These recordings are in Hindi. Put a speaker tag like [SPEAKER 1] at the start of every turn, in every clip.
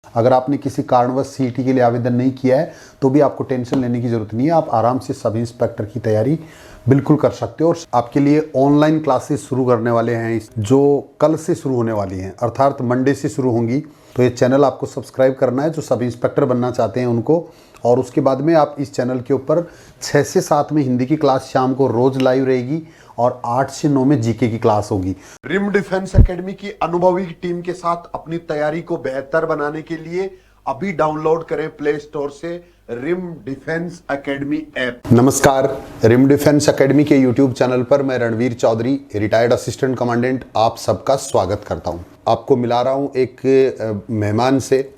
[SPEAKER 1] अगर आपने किसी कारणवश सीईटी के लिए आवेदन नहीं किया है तो भी आपको टेंशन लेने की ज़रूरत नहीं है। आप आराम से सब इंस्पेक्टर की तैयारी बिल्कुल कर सकते हो। और आपके लिए ऑनलाइन क्लासेस शुरू करने वाले हैं जो कल से शुरू होने वाली हैं, अर्थात मंडे से शुरू होंगी। तो ये चैनल आपको सब्सक्राइब करना है जो सब इंस्पेक्टर बनना चाहते हैं उनको। और उसके बाद में आप इस चैनल के ऊपर 6 से 7 में हिंदी की क्लास शाम को रोज़ लाइव रहेगी और 8 से 9 में जीके की क्लास होगी। रिम डिफेंस एकेडमी की अनुभवी टीम के साथ अपनी तैयारी को बेहतर बनाने के लिए अभी डाउनलोड करें प्ले स्टोर से रिम डिफेंस एकेडमी ऐप। नमस्कार, रिम डिफेंस एकेडमी के यूट्यूब चैनल पर मैं Ranveer Chaudhary, retired assistant commandant, आप सबका स्वागत करता हूं। आपको मिला रहा हूं एक मेहमान से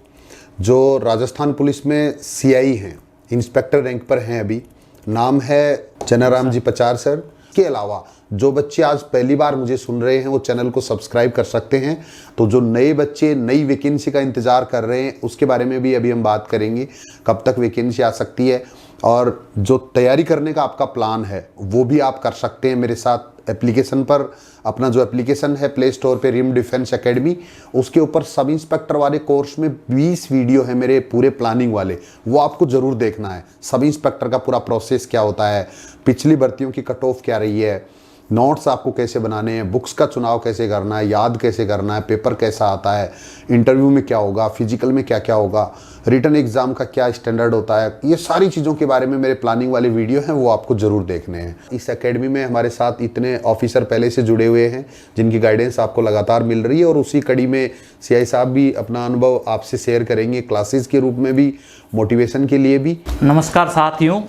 [SPEAKER 1] जो राजस्थान पुलिस में सीआई हैं, इंस्पेक्टर रैंक पर हैं अभी। नाम है चनाराम जी पचार सर। के अलावा जो बच्चे आज पहली बार मुझे सुन रहे हैं वो चैनल को सब्सक्राइब कर सकते हैं। तो जो नए बच्चे नई वैकेंसी का इंतज़ार कर रहे हैं उसके बारे में भी अभी हम बात करेंगे, कब तक वैकेंसी आ सकती है। और जो तैयारी करने का आपका प्लान है वो भी आप कर सकते हैं मेरे साथ एप्लीकेशन पर। अपना जो एप्लीकेशन है प्ले स्टोर पे रिम डिफेंस एकेडमी, उसके ऊपर सब इंस्पेक्टर वाले कोर्स में 20 वीडियो है मेरे पूरे प्लानिंग वाले, वो आपको ज़रूर देखना है। सब इंस्पेक्टर का पूरा प्रोसेस क्या होता है, पिछली भर्तियों की कट ऑफ क्या रही है, नोट्स आपको कैसे बनाने हैं, बुक्स का चुनाव कैसे करना है, याद कैसे करना है, पेपर कैसा आता है, इंटरव्यू में क्या होगा, फिजिकल में क्या क्या होगा, रिटन एग्ज़ाम का क्या स्टैंडर्ड होता है, ये सारी चीज़ों के बारे में मेरे प्लानिंग वाले वीडियो हैं, वो आपको ज़रूर देखने हैं। इस एकेडमी में हमारे साथ इतने ऑफिसर पहले से जुड़े हुए हैं जिनकी गाइडेंस आपको लगातार मिल रही है। और उसी कड़ी में सीआई साहब भी अपना अनुभव आपसे शेयर करेंगे, क्लासेस के रूप में भी, मोटिवेशन के लिए भी।
[SPEAKER 2] नमस्कार साथियों,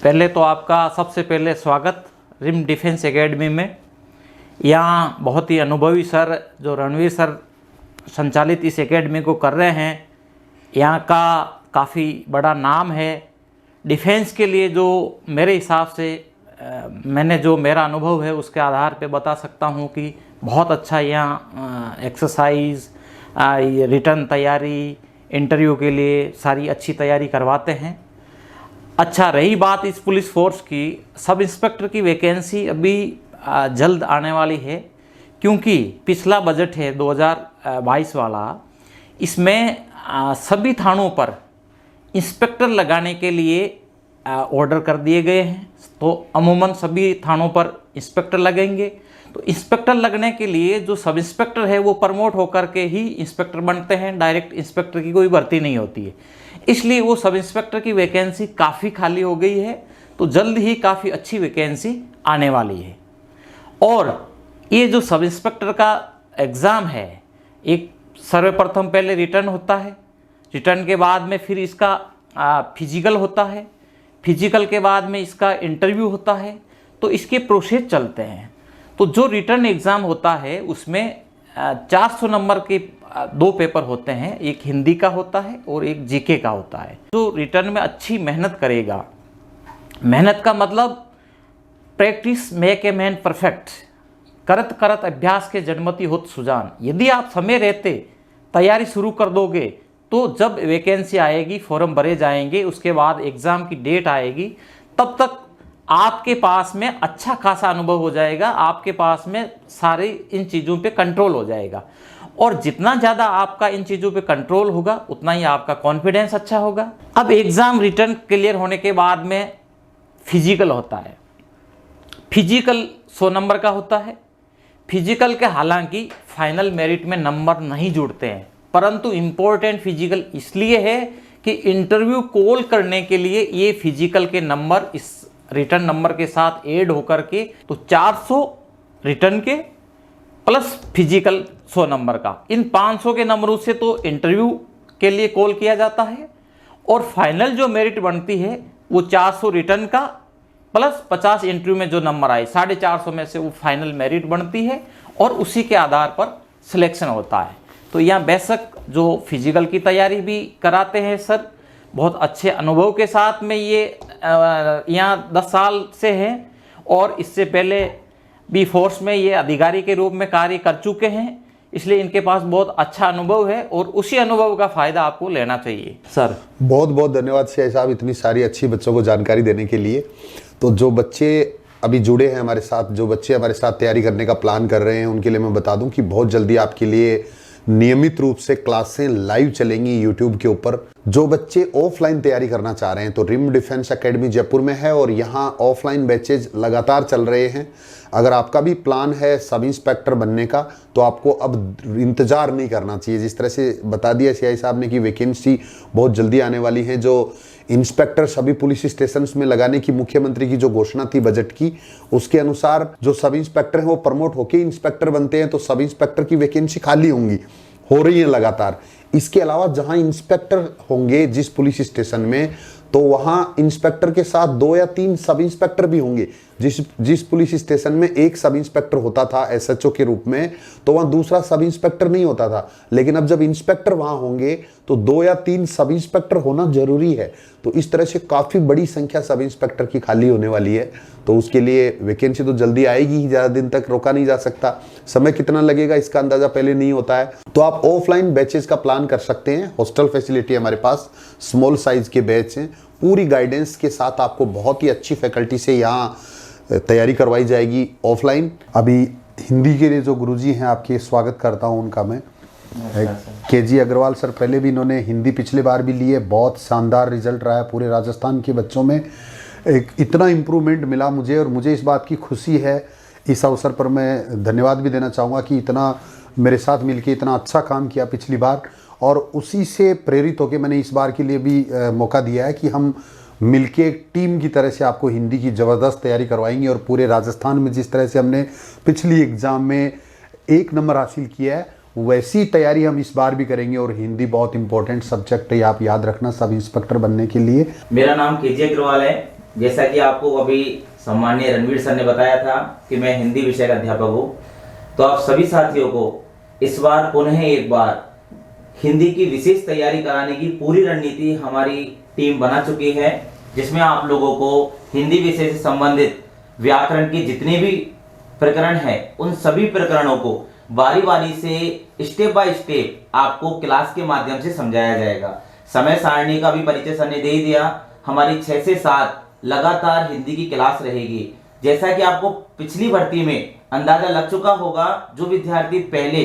[SPEAKER 2] पहले तो आपका सबसे पहले स्वागत रिम डिफेंस एकेडमी में। यहाँ बहुत ही अनुभवी सर जो रणवीर सर संचालित इस एकेडमी को कर रहे हैं, यहाँ का काफ़ी बड़ा नाम है डिफेंस के लिए। जो मेरे हिसाब से मैंने जो मेरा अनुभव है उसके आधार पे बता सकता हूँ कि बहुत अच्छा यहाँ एक्सरसाइज, रिटर्न तैयारी, इंटरव्यू के लिए सारी अच्छी तैयारी करवाते हैं। अच्छा, रही बात इस पुलिस फोर्स की, सब इंस्पेक्टर की वैकेंसी अभी जल्द आने वाली है, क्योंकि पिछला बजट है 2022 वाला, इसमें सभी थानों पर इंस्पेक्टर लगाने के लिए ऑर्डर कर दिए गए हैं। तो अमूमन सभी थानों पर इंस्पेक्टर लगेंगे। तो इंस्पेक्टर लगने के लिए जो सब इंस्पेक्टर है वो प्रमोट होकर के ही इंस्पेक्टर बनते हैं, डायरेक्ट इंस्पेक्टर की कोई भर्ती नहीं होती है। इसलिए वो सब इंस्पेक्टर की वैकेंसी काफ़ी खाली हो गई है। तो जल्द ही काफ़ी अच्छी वैकेंसी आने वाली है। और ये जो सब इंस्पेक्टर का एग्ज़ाम है, एक सर्वप्रथम पहले रिटर्न होता है, रिटर्न के बाद में फिर इसका फिजिकल होता है, फिजिकल के बाद में इसका इंटरव्यू होता है। तो इसके प्रोसेस चलते हैं। तो जो रिटर्न एग्ज़ाम होता है उसमें 400 नंबर के 2 पेपर होते हैं, एक हिंदी का होता है और एक जीके का होता है। जो रिटर्न में अच्छी मेहनत करेगा, मेहनत का मतलब practice make a man perfect, करत करत अभ्यास के जन्मति होत सुजान। यदि आप समय रहते तैयारी शुरू कर दोगे तो जब वैकेंसी आएगी, फॉर्म भरे जाएंगे, उसके बाद एग्ज़ाम की डेट आएगी, तब तक आपके पास में अच्छा खासा अनुभव हो जाएगा, आपके पास में सारी इन चीज़ों पे कंट्रोल हो जाएगा। और जितना ज़्यादा आपका इन चीज़ों पे कंट्रोल होगा उतना ही आपका कॉन्फिडेंस अच्छा होगा। अब एग्ज़ाम रिटर्न क्लियर होने के बाद में फिजिकल होता है। फिजिकल 100 नंबर का होता है। फिजिकल के हालांकि फाइनल मेरिट में नंबर नहीं जुड़ते हैं, परंतु इम्पोर्टेंट फिजिकल इसलिए है कि इंटरव्यू कॉल करने के लिए ये फिजिकल के नंबर इस रिटर्न नंबर के साथ ऐड होकर के, तो 400 रिटर्न के प्लस फिजिकल 100 नंबर का, इन 500 के नंबरों से तो इंटरव्यू के लिए कॉल किया जाता है। और फाइनल जो मेरिट बनती है वो 400 रिटर्न का प्लस 50 इंटरव्यू में जो नंबर आए, 450 में से वो फाइनल मेरिट बनती है और उसी के आधार पर सिलेक्शन होता है। तो यहाँ बेशक जो फिजिकल की तैयारी भी कराते हैं सर, बहुत अच्छे अनुभव के साथ में ये यहाँ 10 साल से हैं और इससे पहले भी फोर्स में ये अधिकारी के रूप में कार्य कर चुके हैं, इसलिए इनके पास बहुत अच्छा अनुभव है और उसी अनुभव का फ़ायदा आपको लेना चाहिए सर।
[SPEAKER 1] बहुत बहुत धन्यवाद सीआई साहब, इतनी सारी अच्छी बच्चों को जानकारी देने के लिए। तो जो बच्चे अभी जुड़े हैं हमारे साथ, जो बच्चे हमारे साथ तैयारी करने का प्लान कर रहे हैं, उनके लिए मैं बता दूं कि बहुत जल्दी आपके लिए नियमित रूप से क्लासें लाइव चलेंगी यूट्यूब के ऊपर। जो बच्चे ऑफलाइन तैयारी करना चाह रहे हैं तो रिम डिफेंस एकेडमी जयपुर में है और यहाँ ऑफलाइन बैचेज लगातार चल रहे हैं। अगर आपका भी प्लान है सब इंस्पेक्टर बनने का तो आपको अब इंतज़ार नहीं करना चाहिए। जिस तरह से बता दिया सीआई साहब ने कि वैकेंसी बहुत जल्दी आने वाली है। जो इंस्पेक्टर सभी पुलिस स्टेशंस में लगाने की मुख्यमंत्री की जो घोषणा थी बजट की, उसके अनुसार जो सब इंस्पेक्टर हैं वो प्रमोट होकर इंस्पेक्टर बनते हैं, तो सब इंस्पेक्टर की वैकेंसी खाली होंगी, हो रही है लगातार। इसके अलावा जहां इंस्पेक्टर होंगे जिस पुलिस स्टेशन में, तो वहां इंस्पेक्टर के साथ 2 या 3 सब इंस्पेक्टर भी होंगे। जिस पुलिस स्टेशन में एक सब इंस्पेक्टर होता था एसएचओ के रूप में, तो वहां दूसरा सब इंस्पेक्टर नहीं होता था। लेकिन अब जब इंस्पेक्टर वहां होंगे तो 2 या 3 सब इंस्पेक्टर होना जरूरी है। तो इस तरह से काफी बड़ी संख्या सब इंस्पेक्टर की खाली होने वाली है। तो उसके लिए वैकेंसी तो जल्दी आएगी ही, ज्यादा दिन तक रोका नहीं जा सकता। समय कितना लगेगा इसका अंदाजा पहले नहीं होता है। तो आप ऑफलाइन बैचेस का प्लान कर सकते हैं। हॉस्टल फैसिलिटी हमारे पास, स्मॉल साइज के बैच हैं, पूरी गाइडेंस के साथ आपको बहुत ही अच्छी फैकल्टी से यहाँ तैयारी करवाई जाएगी ऑफलाइन। अभी हिंदी के लिए जो गुरुजी हैं आपके, स्वागत करता हूँ उनका मैं, केजी अग्रवाल सर। पहले भी इन्होंने हिंदी पिछले बार भी लिए, बहुत शानदार रिजल्ट रहा है पूरे राजस्थान के बच्चों में। एक इतना इम्प्रूवमेंट मिला मुझे, और मुझे इस बात की खुशी है। इस अवसर पर मैं धन्यवाद भी देना चाहूँगा कि इतना मेरे साथ मिलके इतना अच्छा काम किया पिछली बार, और उसी से प्रेरित होकर मैंने इस बार के लिए भी मौका दिया है कि हम मिलके एक टीम की तरह से आपको हिंदी की ज़बरदस्त तैयारी करवाएंगे। और पूरे राजस्थान में जिस तरह से हमने पिछली एग्ज़ाम में 1 नंबर हासिल किया है, वैसी तैयारी हम इस बार भी करेंगे। और हिंदी बहुत इंपॉर्टेंट सब्जेक्ट है, आप याद रखना सब इंस्पेक्टर बनने के लिए।
[SPEAKER 2] मेरा नाम केजी अग्रवाल है। जैसा कि आपको अभी सम्माननीय रणवीर सर ने बताया था कि मैं हिंदी विषय का अध्यापक हूँ, तो आप सभी साथियों को इस बार पुनः एक बार हिंदी की विशेष तैयारी कराने की पूरी रणनीति हमारी टीम बना चुकी है, जिसमें आप लोगों को हिंदी विषय से संबंधित व्याकरण के जितने भी प्रकरण हैं, उन सभी प्रकरणों को बारी बारी से स्टेप बाय स्टेप आपको क्लास के माध्यम से समझाया जाएगा। समय सारणी का भी परिचय सर ने दे ही दिया। हमारी 6 से 7 लगातार हिंदी की क्लास रहेगी। जैसा कि आपको पिछली भर्ती में अंदाजा लग चुका होगा, जो विद्यार्थी पहले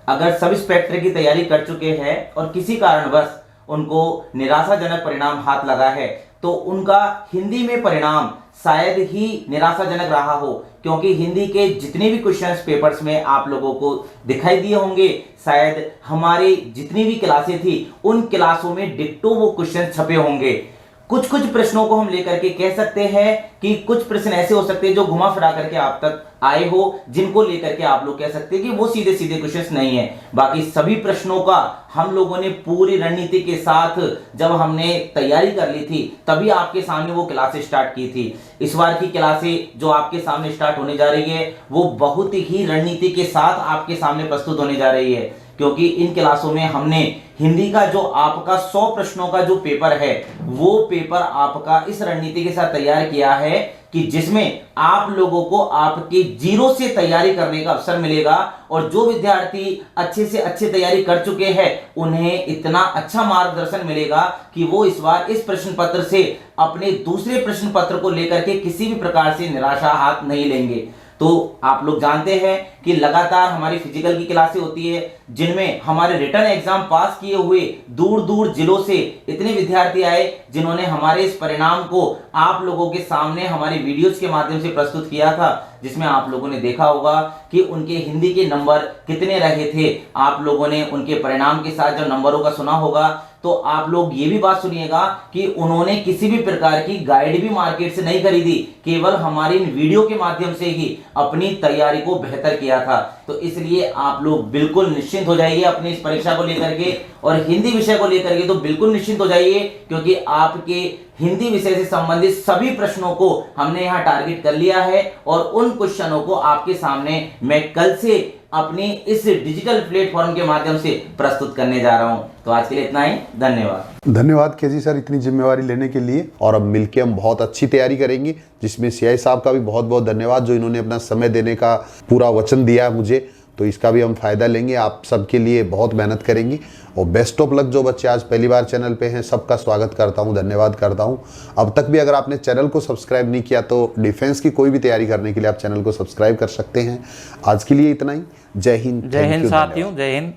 [SPEAKER 2] अगर सब इंस्पेक्टर की तैयारी कर चुके हैं और किसी कारणवश उनको निराशाजनक परिणाम हाथ लगा है, तो उनका हिंदी में परिणाम शायद ही निराशाजनक रहा हो, क्योंकि हिंदी के जितने भी क्वेश्चंस पेपर्स में आप लोगों को दिखाई दिए होंगे, शायद हमारी जितनी भी क्लासें थी उन क्लासों में डिट्टो वो क्वेश्चन छपे होंगे। कुछ प्रश्नों को हम लेकर के कह सकते हैं कि कुछ प्रश्न ऐसे हो सकते हैं जो घुमा फिरा करके आप तक आए हो, जिनको लेकर के आप लोग कह सकते हैं कि वो सीधे सीधे क्वेश्चंस नहीं है। बाकी सभी प्रश्नों का हम लोगों ने पूरी रणनीति के साथ जब हमने तैयारी कर ली थी, तभी आपके सामने वो क्लासेस स्टार्ट की थी। इस बार की क्लासें जो आपके सामने स्टार्ट होने जा रही है, वो बहुत ही रणनीति के साथ आपके सामने प्रस्तुत होने जा रही है, क्योंकि इन क्लासों में हमने हिंदी का जो आपका 100 प्रश्नों का जो पेपर है, वो पेपर आपका इस रणनीति के साथ तैयार किया है कि जिसमें आप लोगों को आपके 0 से तैयारी करने का अवसर मिलेगा। और जो विद्यार्थी अच्छे से अच्छी तैयारी कर चुके हैं, उन्हें इतना अच्छा मार्गदर्शन मिलेगा कि वो इस बार इस प्रश्न पत्र से अपने दूसरे प्रश्न पत्र को लेकर के किसी भी प्रकार से निराशा हाथ नहीं लेंगे। तो आप लोग जानते हैं कि लगातार हमारी फिजिकल की क्लासें होती है, जिनमें हमारे रिटर्न एग्जाम पास किए हुए दूर दूर जिलों से इतने विद्यार्थी आए, जिन्होंने हमारे इस परिणाम को आप लोगों के सामने हमारे वीडियोस के माध्यम से प्रस्तुत किया था, जिसमें आप लोगों ने देखा होगा कि उनके हिंदी के नंबर कितने रहे थे। आप लोगों ने उनके परिणाम के साथ जब नंबरों का सुना होगा, तो आप लोग ये भी बात सुनिएगा कि उन्होंने किसी भी प्रकार की गाइड भी मार्केट से नहीं खरीदी, केवल हमारी इन वीडियो के माध्यम से ही अपनी तैयारी को बेहतर किया था। तो इसलिए आप लोग बिल्कुल निश्चिंत हो जाइए अपनी इस परीक्षा को लेकर के, और हिंदी विषय को लेकर के तो बिल्कुल निश्चिंत हो जाइए, क्योंकि आपके हिंदी विषय से संबंधित सभी प्रश्नों को हमने यहाँ टारगेट कर लिया है, और उन क्वेश्चनों को आपके सामने मैं कल से अपनी इस डिजिटल प्लेटफॉर्म के माध्यम से प्रस्तुत करने जा रहा हूं। तो आज के लिए इतना ही, धन्यवाद।
[SPEAKER 1] धन्यवाद केजी सर इतनी जिम्मेवारी लेने के लिए। और अब मिलके हम बहुत अच्छी तैयारी करेंगे, जिसमें सीआई साहब का भी बहुत बहुत धन्यवाद, जो इन्होंने अपना समय देने का पूरा वचन दिया है मुझे। तो इसका भी हम फायदा लेंगे, आप सबके लिए बहुत मेहनत करेंगे। और बेस्ट ऑफ लक जो बच्चे आज पहली बार चैनल पे हैं, सबका स्वागत करता हूं, धन्यवाद करता हूं। अब तक भी अगर आपने चैनल को सब्सक्राइब नहीं किया, तो डिफेंस की कोई भी तैयारी करने के लिए आप चैनल को सब्सक्राइब कर सकते हैं। आज के लिए इतना ही। जय हिंद।
[SPEAKER 2] जय हिंद साथियों, जय हिंद।